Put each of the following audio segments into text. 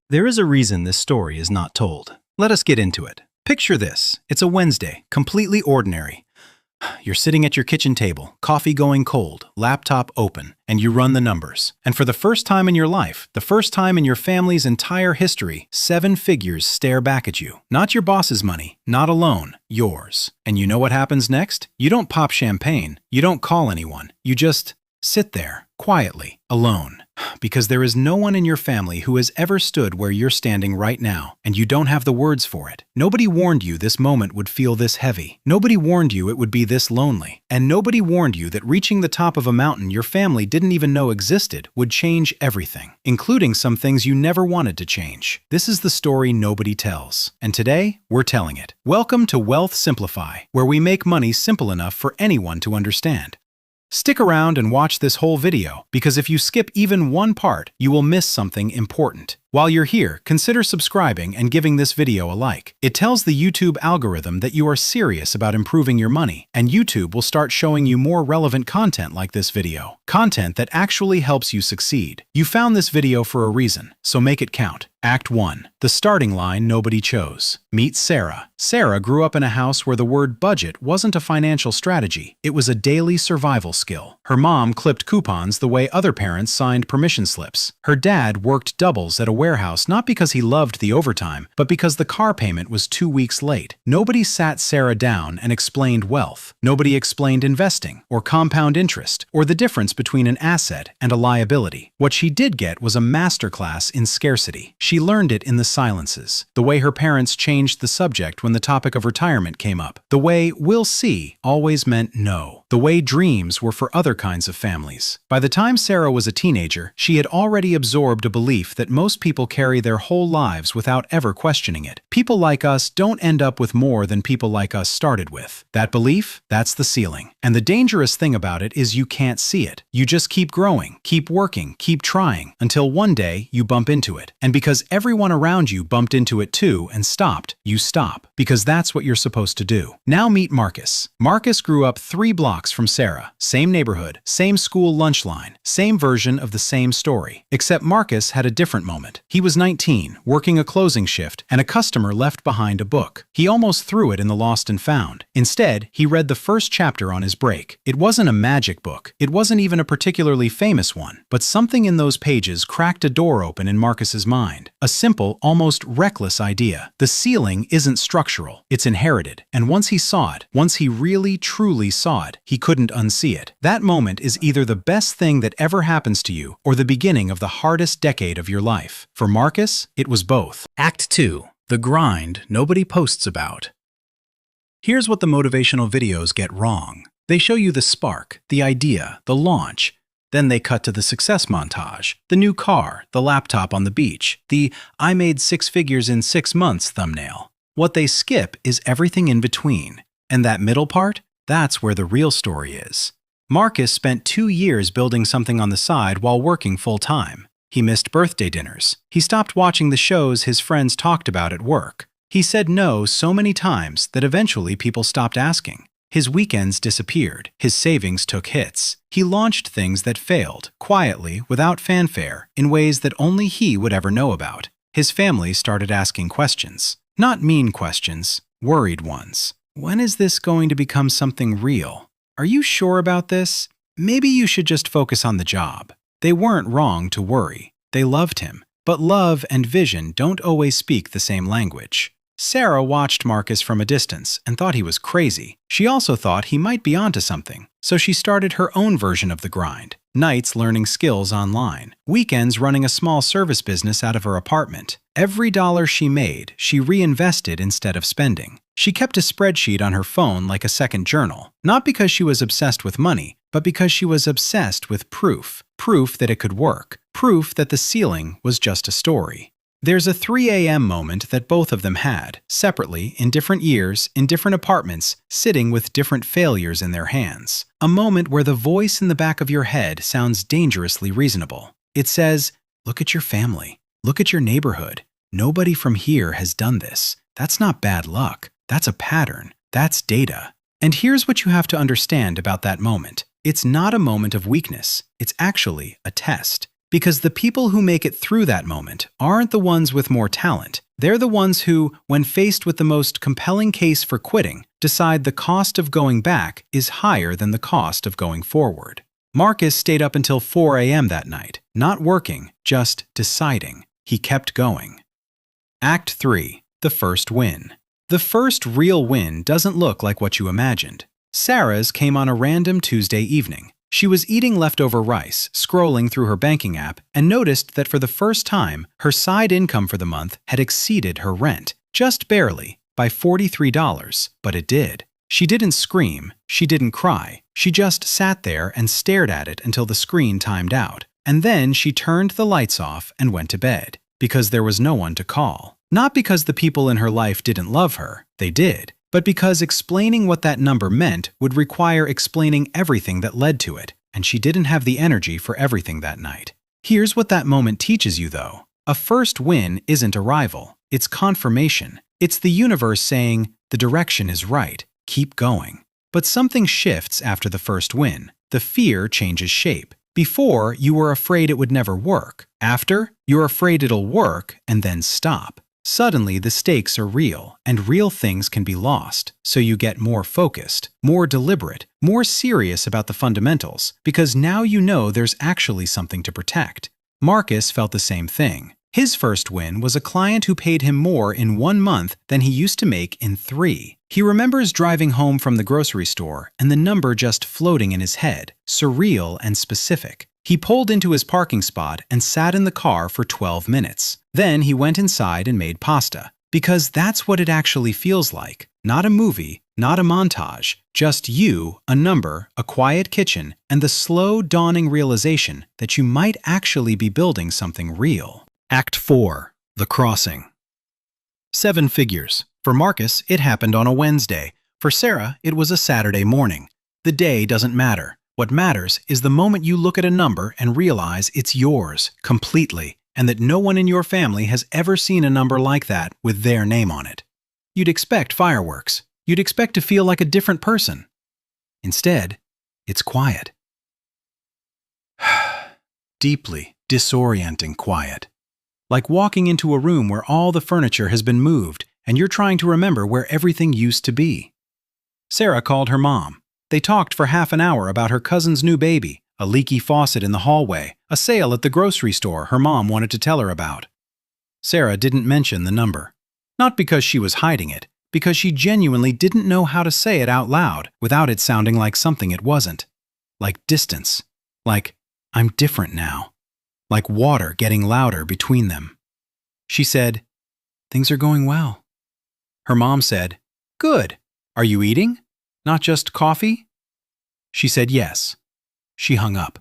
There is a reason this story is not told. Let us get into it. Picture this. It's a Wednesday, completely ordinary. You're sitting at your kitchen table, coffee going cold, laptop open, and you run the numbers. And for the first time in your life, the first time in your family's entire history, 7 figures stare back at you. Not your boss's money, not a loan, yours. And you know what happens next? You don't pop champagne. You don't call anyone. You just sit there, quietly, alone. Because there is no one in your family who has ever stood where you're standing right now, and you don't have the words for it. Nobody warned you this moment would feel this heavy. Nobody warned you it would be this lonely. And nobody warned you that reaching the top of a mountain your family didn't even know existed would change everything, including some things you never wanted to change. This is the story nobody tells. And today, we're telling it. Welcome to Wealth Simplify, where we make money simple enough for anyone to understand. Stick around and watch this whole video, because if you skip even one part, you will miss something important. While you're here, consider subscribing and giving this video a like. It tells the YouTube algorithm that you are serious about improving your money, and YouTube will start showing you more relevant content like this video. Content that actually helps you succeed. You found this video for a reason, so make it count. Act 1. The starting line nobody chose. Meet Sarah. Sarah grew up in a house where the word budget wasn't a financial strategy. It was a daily survival skill. Her mom clipped coupons the way other parents signed permission slips. Her dad worked doubles at a warehouse not because he loved the overtime, but because the car payment was 2 weeks late. Nobody sat Sarah down and explained wealth. Nobody explained investing, or compound interest, or the difference between an asset and a liability. What she did get was a masterclass in scarcity. She learned it in the silences. The way her parents changed the subject when the topic of retirement came up. The way "we'll see" always meant no. The way dreams were for other kinds of families. By the time Sarah was a teenager, she had already absorbed a belief that most people carry their whole lives without ever questioning it. People like us don't end up with more than people like us started with. That belief, that's the ceiling. And the dangerous thing about it is you can't see it. You just keep growing, keep working, keep trying, until one day you bump into it. And because everyone around you bumped into it too and stopped, you stop. Because that's what you're supposed to do. Now meet Marcus. Marcus grew up 3 blocks from Sarah. Same neighborhood, same school lunch line, same version of the same story. Except Marcus had a different moment. He was 19, working a closing shift, and a customer left behind a book. He almost threw it in the lost and found. Instead, he read the first chapter on his break. It wasn't a magic book. It wasn't even a particularly famous one. But something in those pages cracked a door open in Marcus's mind. A simple, almost reckless idea. The ceiling isn't structural. It's inherited. And once he saw it, once he really, truly saw it, he couldn't unsee it. That moment is either the best thing that ever happens to you or the beginning of the hardest decade of your life. For Marcus, it was both. Act 2. The grind nobody posts about. Here's what the motivational videos get wrong. They show you the spark, the idea, the launch. Then they cut to the success montage, the new car, the laptop on the beach, the "I made 6 figures in 6 months" thumbnail. What they skip is everything in between. And that middle part? That's where the real story is. Marcus spent 2 years building something on the side while working full-time. He missed birthday dinners. He stopped watching the shows his friends talked about at work. He said no so many times that eventually people stopped asking. His weekends disappeared. His savings took hits. He launched things that failed, quietly, without fanfare, in ways that only he would ever know about. His family started asking questions. Not mean questions, worried ones. When is this going to become something real? Are you sure about this? Maybe you should just focus on the job. They weren't wrong to worry. They loved him. But love and vision don't always speak the same language. Sarah watched Marcus from a distance and thought he was crazy. She also thought he might be onto something. So she started her own version of the grind. Nights learning skills online. Weekends running a small service business out of her apartment. Every dollar she made, she reinvested instead of spending. She kept a spreadsheet on her phone like a second journal. Not because she was obsessed with money, but because she was obsessed with proof. Proof that it could work. Proof that the ceiling was just a story. There's a 3 a.m. moment that both of them had, separately, in different years, in different apartments, sitting with different failures in their hands. A moment where the voice in the back of your head sounds dangerously reasonable. It says, "Look at your family. Look at your neighborhood. Nobody from here has done this. That's not bad luck. That's a pattern. That's data." And here's what you have to understand about that moment. It's not a moment of weakness. It's actually a test. Because the people who make it through that moment aren't the ones with more talent. They're the ones who, when faced with the most compelling case for quitting, decide the cost of going back is higher than the cost of going forward. Marcus stayed up until 4 a.m. that night, not working, just deciding. He kept going. Act 3. The first win. The first real win doesn't look like what you imagined. Sarah's came on a random Tuesday evening. She was eating leftover rice, scrolling through her banking app, and noticed that for the first time, her side income for the month had exceeded her rent, just barely, by $43, but it did. She didn't scream, she didn't cry, she just sat there and stared at it until the screen timed out, and then she turned the lights off and went to bed, because there was no one to call. Not because the people in her life didn't love her, they did, but because explaining what that number meant would require explaining everything that led to it, and she didn't have the energy for everything that night. Here's what that moment teaches you, though. A first win isn't arrival, it's confirmation. It's the universe saying, the direction is right, keep going. But something shifts after the first win. The fear changes shape. Before, you were afraid it would never work. After, you're afraid it'll work and then stop. Suddenly, the stakes are real, and real things can be lost, so you get more focused, more deliberate, more serious about the fundamentals, because now you know there's actually something to protect. Marcus felt the same thing. His first win was a client who paid him more in 1 month than he used to make in 3. He remembers driving home from the grocery store and the number just floating in his head, surreal and specific. He pulled into his parking spot and sat in the car for 12 minutes. Then he went inside and made pasta, because that's what it actually feels like. Not a movie, not a montage, just you, a number, a quiet kitchen, and the slow dawning realization that you might actually be building something real. Act 4. The Crossing. 7 figures. For Marcus, it happened on a Wednesday. For Sarah, it was a Saturday morning. The day doesn't matter. What matters is the moment you look at a number and realize it's yours, completely, and that no one in your family has ever seen a number like that with their name on it. You'd expect fireworks. You'd expect to feel like a different person. Instead, it's quiet. Deeply disorienting quiet. Like walking into a room where all the furniture has been moved and you're trying to remember where everything used to be. Sarah called her mom. They talked for half an hour about her cousin's new baby, a leaky faucet in the hallway, a sale at the grocery store her mom wanted to tell her about. Sarah didn't mention the number. Not because she was hiding it, because she genuinely didn't know how to say it out loud without it sounding like something it wasn't. Like distance. Like, I'm different now. Like water getting louder between them. She said, "Things are going well." Her mom said, "Good. Are you eating? Not just coffee?" She said yes. She hung up.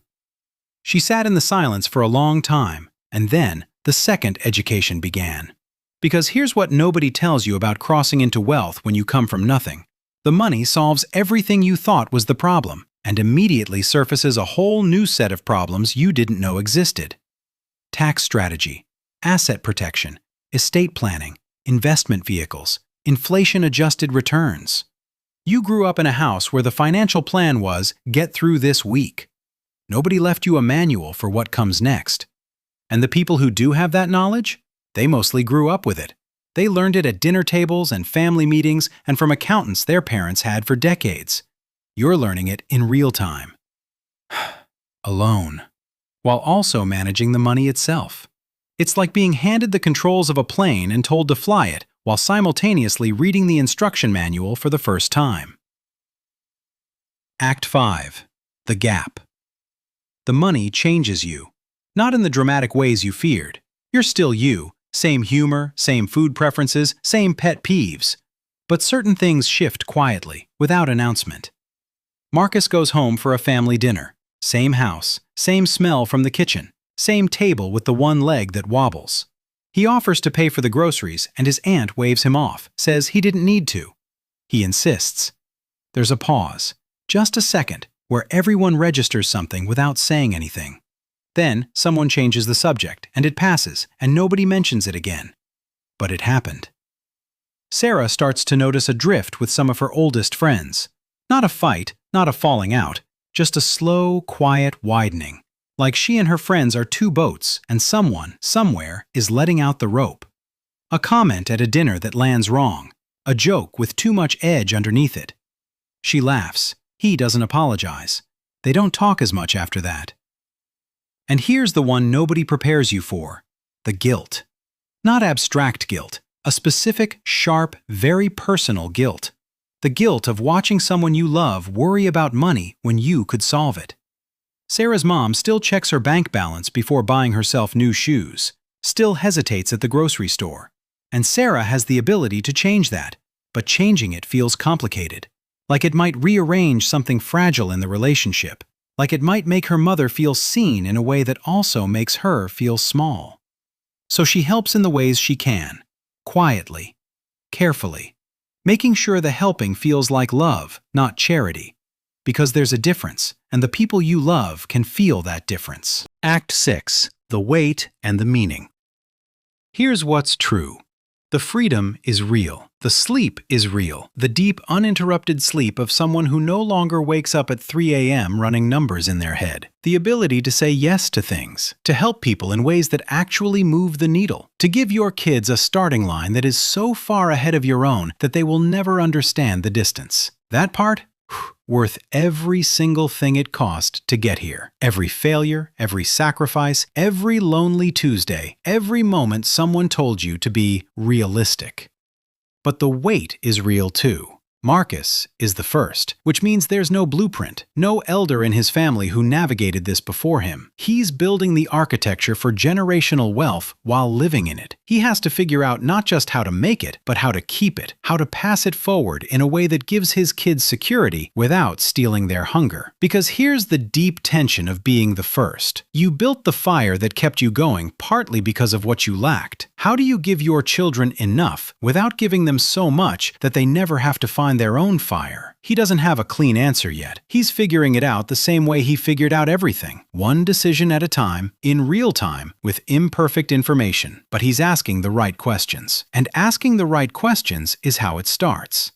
She sat in the silence for a long time, and then the second education began. Because here's what nobody tells you about crossing into wealth when you come from nothing. The money solves everything you thought was the problem, and immediately surfaces a whole new set of problems you didn't know existed. Tax strategy, asset protection, estate planning, investment vehicles, inflation-adjusted returns. You grew up in a house where the financial plan was, get through this week. Nobody left you a manual for what comes next. And the people who do have that knowledge, they mostly grew up with it. They learned it at dinner tables and family meetings and from accountants their parents had for decades. You're learning it in real time. Alone. While also managing the money itself. It's like being handed the controls of a plane and told to fly it, while simultaneously reading the instruction manual for the first time. Act 5. The Gap. The money changes you. Not in the dramatic ways you feared. You're still you. Same humor, same food preferences, same pet peeves. But certain things shift quietly, without announcement. Marcus goes home for a family dinner. Same house, same smell from the kitchen, same table with the one leg that wobbles. He offers to pay for the groceries and his aunt waves him off, says he didn't need to. He insists. There's a pause, just a second, where everyone registers something without saying anything. Then someone changes the subject and it passes and nobody mentions it again. But it happened. Sarah starts to notice a drift with some of her oldest friends. Not a fight, not a falling out, just a slow, quiet widening. Like she and her friends are two boats and someone, somewhere, is letting out the rope. A comment at a dinner that lands wrong. A joke with too much edge underneath it. She laughs. He doesn't apologize. They don't talk as much after that. And here's the one nobody prepares you for. The guilt. Not abstract guilt. A specific, sharp, very personal guilt. The guilt of watching someone you love worry about money when you could solve it. Sarah's mom still checks her bank balance before buying herself new shoes, still hesitates at the grocery store. And Sarah has the ability to change that, but changing it feels complicated. Like it might rearrange something fragile in the relationship. Like it might make her mother feel seen in a way that also makes her feel small. So she helps in the ways she can, quietly, carefully, making sure the helping feels like love, not charity. Because there's a difference, and the people you love can feel that difference. Act 6. The weight and the meaning. Here's what's true. The freedom is real. The sleep is real. The deep, uninterrupted sleep of someone who no longer wakes up at 3 a.m. running numbers in their head. The ability to say yes to things, to help people in ways that actually move the needle, to give your kids a starting line that is so far ahead of your own that they will never understand the distance. That part? Worth every single thing it cost to get here. Every failure, every sacrifice, every lonely Tuesday, every moment someone told you to be realistic. But the weight is real too. Marcus is the first, which means there's no blueprint, no elder in his family who navigated this before him. He's building the architecture for generational wealth while living in it. He has to figure out not just how to make it, but how to keep it, how to pass it forward in a way that gives his kids security without stealing their hunger. Because here's the deep tension of being the first. You built the fire that kept you going partly because of what you lacked. How do you give your children enough without giving them so much that they never have to find their own fire? He doesn't have a clean answer yet. He's figuring it out the same way he figured out everything. One decision at a time, in real time, with imperfect information. But he's asking the right questions. And asking the right questions is how it starts.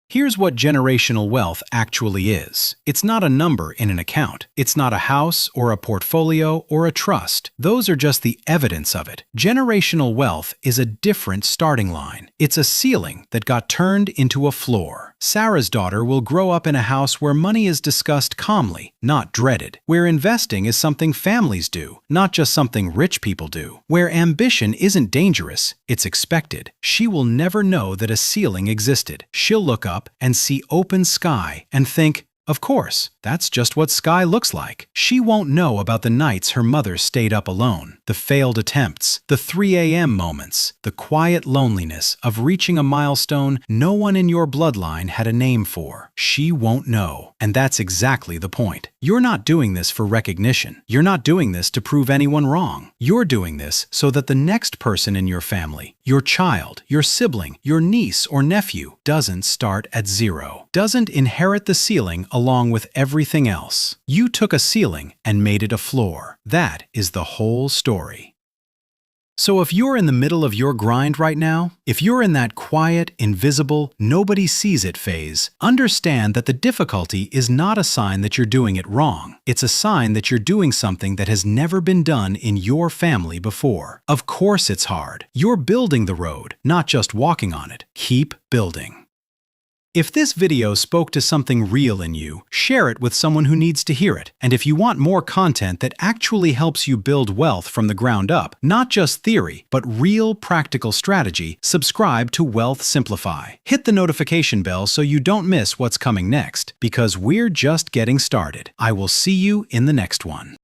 Here's what generational wealth actually is. It's not a number in an account. It's not a house or a portfolio or a trust. Those are just the evidence of it. Generational wealth is a different starting line. It's a ceiling that got turned into a floor. Sarah's daughter will grow up in a house where money is discussed calmly, not dreaded. Where investing is something families do, not just something rich people do. Where ambition isn't dangerous, it's expected. She will never know that a ceiling existed. She'll look up and see open sky and think, of course, that's just what sky looks like. She won't know about the nights her mother stayed up alone, the failed attempts, the 3 a.m. moments, the quiet loneliness of reaching a milestone no one in your bloodline had a name for. She won't know. And that's exactly the point. You're not doing this for recognition. You're not doing this to prove anyone wrong. You're doing this so that the next person in your family, your child, your sibling, your niece or nephew, doesn't start at zero, doesn't inherit the ceiling along with everything else. You took a ceiling and made it a floor. That is the whole story. So if you're in the middle of your grind right now, if you're in that quiet, invisible, nobody sees it phase, understand that the difficulty is not a sign that you're doing it wrong. It's a sign that you're doing something that has never been done in your family before. Of course it's hard. You're building the road, not just walking on it. Keep building. If this video spoke to something real in you, share it with someone who needs to hear it. And if you want more content that actually helps you build wealth from the ground up, not just theory, but real practical strategy, subscribe to WealthSimplify. Hit the notification bell so you don't miss what's coming next, because we're just getting started. I will see you in the next one.